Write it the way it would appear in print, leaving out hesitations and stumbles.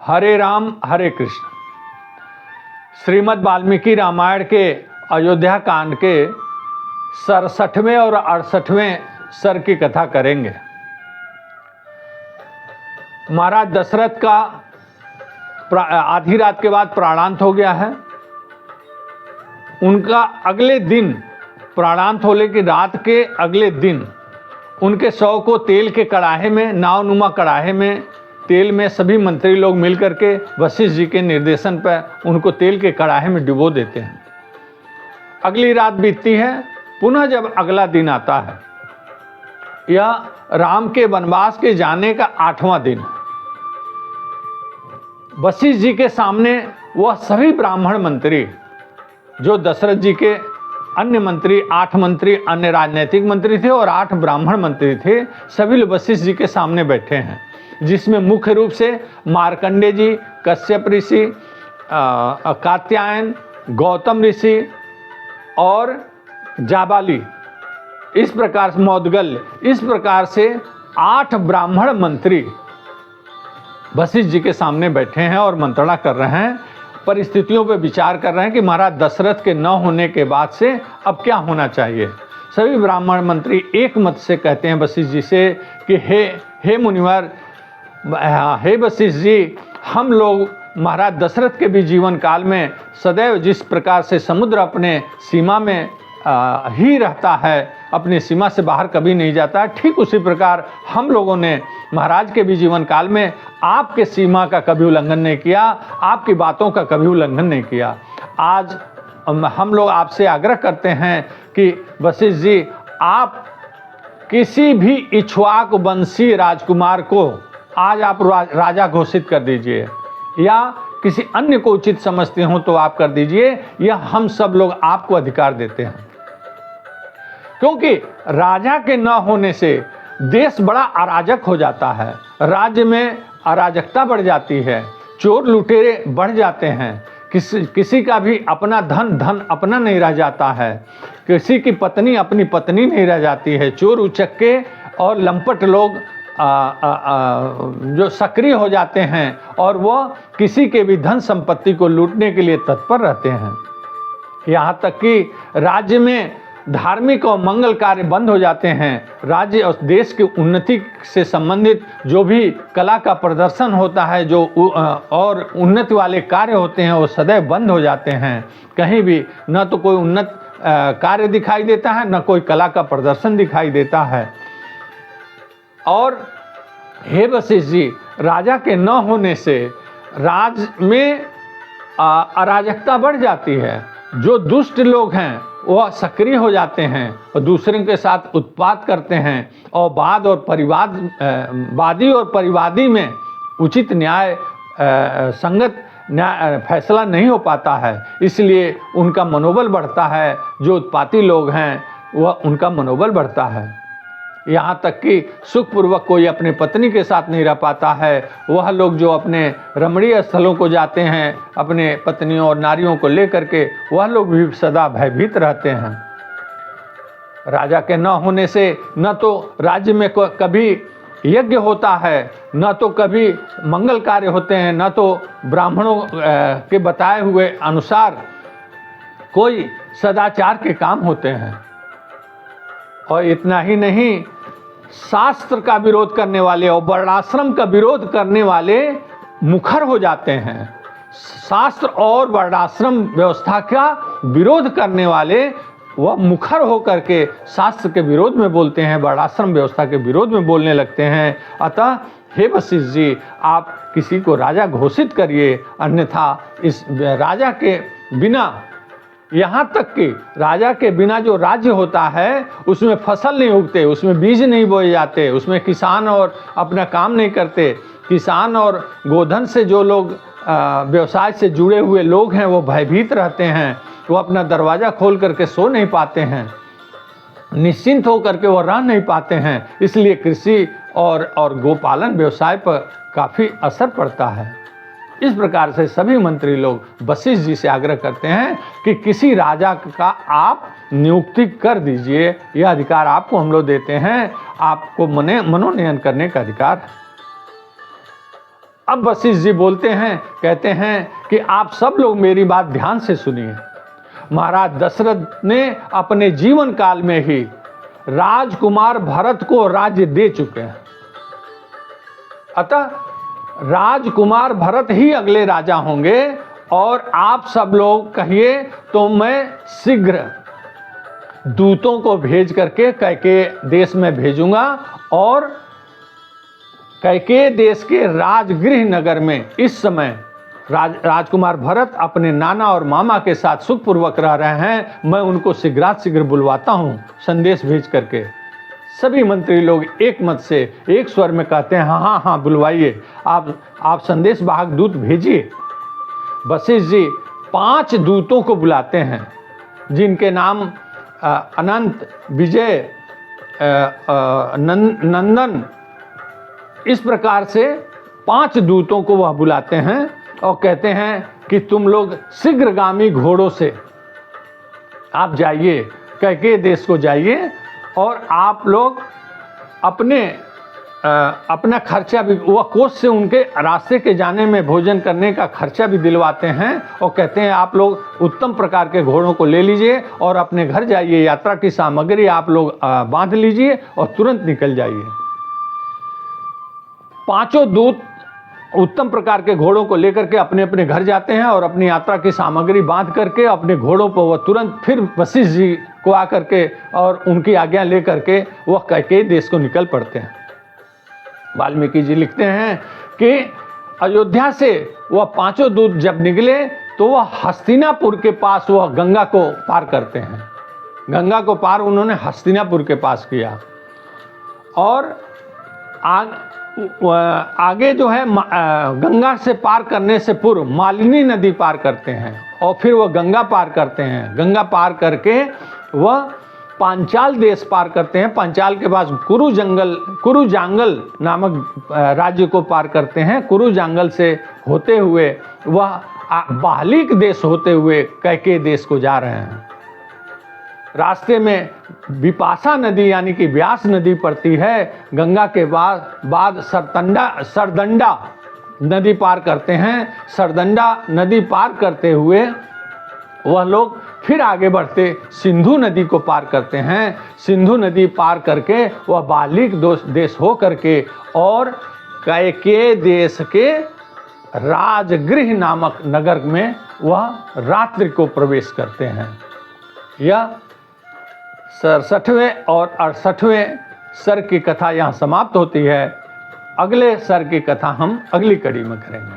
हरे राम हरे कृष्ण। श्रीमद् वाल्मीकि रामायण के अयोध्या कांड के 67वें और 68वें सर की कथा करेंगे। महाराज दशरथ का आधी रात के बाद प्राणांत हो गया है। उनका अगले दिन प्राणांत होने की रात के अगले दिन उनके शव को तेल के कड़ाहे में, नावनुमा कड़ाहे में, तेल में सभी मंत्री लोग मिलकर के वशिष्ठ जी के निर्देशन पर उनको तेल के कड़ाहे में डुबो देते हैं। अगली रात बीतती है। पुनः जब अगला दिन आता है, यह राम के वनवास के जाने का 8वां दिन है। वशिष्ठ जी के सामने वह सभी ब्राह्मण मंत्री जो दशरथ जी के अन्य मंत्री, 8 मंत्री अन्य राजनीतिक मंत्री थे और 8 ब्राह्मण मंत्री थे, सभी लोग वशिष्ठ जी के सामने बैठे हैं, जिसमें मुख्य रूप से मार्कंडेय जी, कश्यप ऋषि, कात्यायन, गौतम ऋषि और जाबाली, इस प्रकार से मौदगल्य, इस प्रकार से 8 ब्राह्मण मंत्री वशिष्ठ जी के सामने बैठे हैं और मंत्रणा कर रहे हैं, परिस्थितियों पर विचार कर रहे हैं कि महाराज दशरथ के न होने के बाद से अब क्या होना चाहिए। सभी ब्राह्मण मंत्री एक मत से कहते हैं वशिष्ठ जी से कि हे मुनिवर, हे वशिष्ठ जी, हम लोग महाराज दशरथ के भी जीवन काल में सदैव जिस प्रकार से समुद्र अपने सीमा में ही रहता है, अपनी सीमा से बाहर कभी नहीं जाता, ठीक उसी प्रकार हम लोगों ने महाराज के भी जीवन काल में आपके सीमा का कभी उल्लंघन नहीं किया, आपकी बातों का कभी उल्लंघन नहीं किया। आज हम लोग आपसे आग्रह करते हैं कि वशिष्ठ जी, आप किसी भी इक्ष्वाकु वंशी राजकुमार को आज आप राजा घोषित कर दीजिए, या किसी अन्य को उचित समझते हो तो आप कर दीजिए, यह हम सब लोग आपको अधिकार देते हैं। क्योंकि राजा के न होने से देश बड़ा अराजक हो जाता है, राज्य में अराजकता बढ़ जाती है, चोर लुटेरे बढ़ जाते हैं, किसी का भी अपना धन अपना नहीं रह जाता है, किसी की पत्नी अपनी पत्नी नहीं रह जाती है। चोर उचक्के और लंपट लोग जो सक्रिय हो जाते हैं और वो किसी के भी धन संपत्ति को लूटने के लिए तत्पर रहते हैं। यहाँ तक कि राज्य में धार्मिक और मंगल कार्य बंद हो जाते हैं। राज्य और देश की उन्नति से संबंधित जो भी कला का प्रदर्शन होता है, जो और उन्नति वाले कार्य होते हैं, वो सदैव बंद हो जाते हैं। कहीं भी न तो कोई उन्नत कार्य दिखाई देता है, न कोई कला का प्रदर्शन दिखाई देता है। और हे वशिष्ठ जी, राजा के न होने से राज में अराजकता बढ़ जाती है। जो दुष्ट लोग हैं वह सक्रिय हो जाते हैं और दूसरे के साथ उत्पात करते हैं, और वाद और वादी और परिवादी में उचित न्याय संगत न्याय फैसला नहीं हो पाता है। इसलिए उनका मनोबल बढ़ता है। जो उत्पाती लोग हैं वह उनका मनोबल बढ़ता है। यहाँ तक कि सुखपूर्वक कोई अपने पत्नी के साथ नहीं रह पाता है। वह लोग जो अपने रमणीय स्थलों को जाते हैं अपने पत्नियों और नारियों को लेकर के, वह लोग भी सदा भयभीत रहते हैं। राजा के न होने से न तो राज्य में कभी यज्ञ होता है, न तो कभी मंगल कार्य होते हैं, न तो ब्राह्मणों के बताए हुए अनुसार कोई सदाचार के काम होते हैं। और इतना ही नहीं, शास्त्र का विरोध करने वाले और वर्णाश्रम का विरोध करने वाले मुखर हो जाते हैं। शास्त्र और वर्णाश्रम व्यवस्था का विरोध करने वाले वह मुखर होकर के शास्त्र के विरोध में बोलते हैं, वर्णाश्रम व्यवस्था के विरोध में बोलने लगते हैं। अतः हे वशिष्ठ जी, आप किसी को राजा घोषित करिए, अन्यथा इस राजा के बिना, यहाँ तक कि राजा के बिना जो राज्य होता है उसमें फसल नहीं उगते, उसमें बीज नहीं बोए जाते, उसमें किसान और अपना काम नहीं करते। किसान और गोधन से जो लोग व्यवसाय से जुड़े हुए लोग हैं वो भयभीत रहते हैं, वो अपना दरवाज़ा खोल करके सो नहीं पाते हैं, निश्चिंत होकर के वो रह नहीं पाते हैं। इसलिए कृषि और गोपालन व्यवसाय पर काफ़ी असर पड़ता है। इस प्रकार से सभी मंत्री लोग वशिष्ठ जी से आग्रह करते हैं कि किसी राजा का आप नियुक्ति कर दीजिए, यह अधिकार आपको हम लोग देते हैं, आपको मनोनयन करने का अधिकार है। अब वशिष्ठ जी बोलते हैं, कहते हैं कि आप सब लोग मेरी बात ध्यान से सुनिए। महाराज दशरथ ने अपने जीवन काल में ही राजकुमार भरत को राज्य दे चुके हैं, अतः राजकुमार भरत ही अगले राजा होंगे। और आप सब लोग कहिए तो मैं शीघ्र दूतों को भेज करके कैकेयी देश में भेजूंगा, और कैकेयी देश के राजगृह नगर में इस समय राजकुमार भरत अपने नाना और मामा के साथ सुखपूर्वक रह रहे हैं। मैं उनको शीघ्र बुलवाता हूँ संदेश भेज करके। सभी मंत्री लोग एक मत से एक स्वर में कहते हैं, हाँ हाँ बुलवाइए, आप संदेश वाहक दूत भेजिए। वशिष्ठ जी 5 दूतों को बुलाते हैं, जिनके नाम अनंत, विजय, नंदन, इस प्रकार से 5 दूतों को वह बुलाते हैं और कहते हैं कि तुम लोग शीघ्रगामी घोड़ों से आप जाइए, कैकेयी देश को जाइए, और आप लोग अपना खर्चा भी, वह कोष से उनके रास्ते के जाने में भोजन करने का खर्चा भी दिलवाते हैं, और कहते हैं आप लोग उत्तम प्रकार के घोड़ों को ले लीजिए और अपने घर जाइए, यात्रा की सामग्री आप लोग बांध लीजिए और तुरंत निकल जाइए। 5 दूत उत्तम प्रकार के घोड़ों को लेकर के अपने अपने घर जाते हैं और अपनी यात्रा की सामग्री बांध करके अपने घोड़ों पर वह तुरंत फिर वशिष्ठ जी को आकर के और उनकी आज्ञा लेकर के वह कैकेयी देश को निकल पड़ते हैं। वाल्मीकि जी लिखते हैं कि अयोध्या से वह 5 दूत जब निकले तो वह हस्तिनापुर के पास वह गंगा को पार करते हैं। गंगा को पार उन्होंने हस्तिनापुर के पास किया, और आगे जो है गंगा से पार करने से पूर्व मालिनी नदी पार करते हैं, और फिर वह गंगा पार करते हैं। गंगा पार करके वह पांचाल देश पार करते हैं। पांचाल के पास कुरुजांगल नामक राज्य को पार करते हैं। कुरुजांगल से होते हुए वह बाहलिक देश होते हुए कैकेयी देश को जा रहे हैं। रास्ते में विपाशा नदी यानी कि व्यास नदी पड़ती है। गंगा के बाद सरदंडा नदी पार करते हैं। सरदंडा नदी पार करते हुए वह लोग फिर आगे बढ़ते सिंधु नदी को पार करते हैं। सिंधु नदी पार करके वह बालिक देश हो करके और कैकेयी देश के राजगृह नामक नगर में वह रात्रि को प्रवेश करते हैं। यह 67वें और 68वें सर्ग की कथा यहाँ समाप्त होती है। अगले सर्ग की कथा हम अगली कड़ी में करेंगे।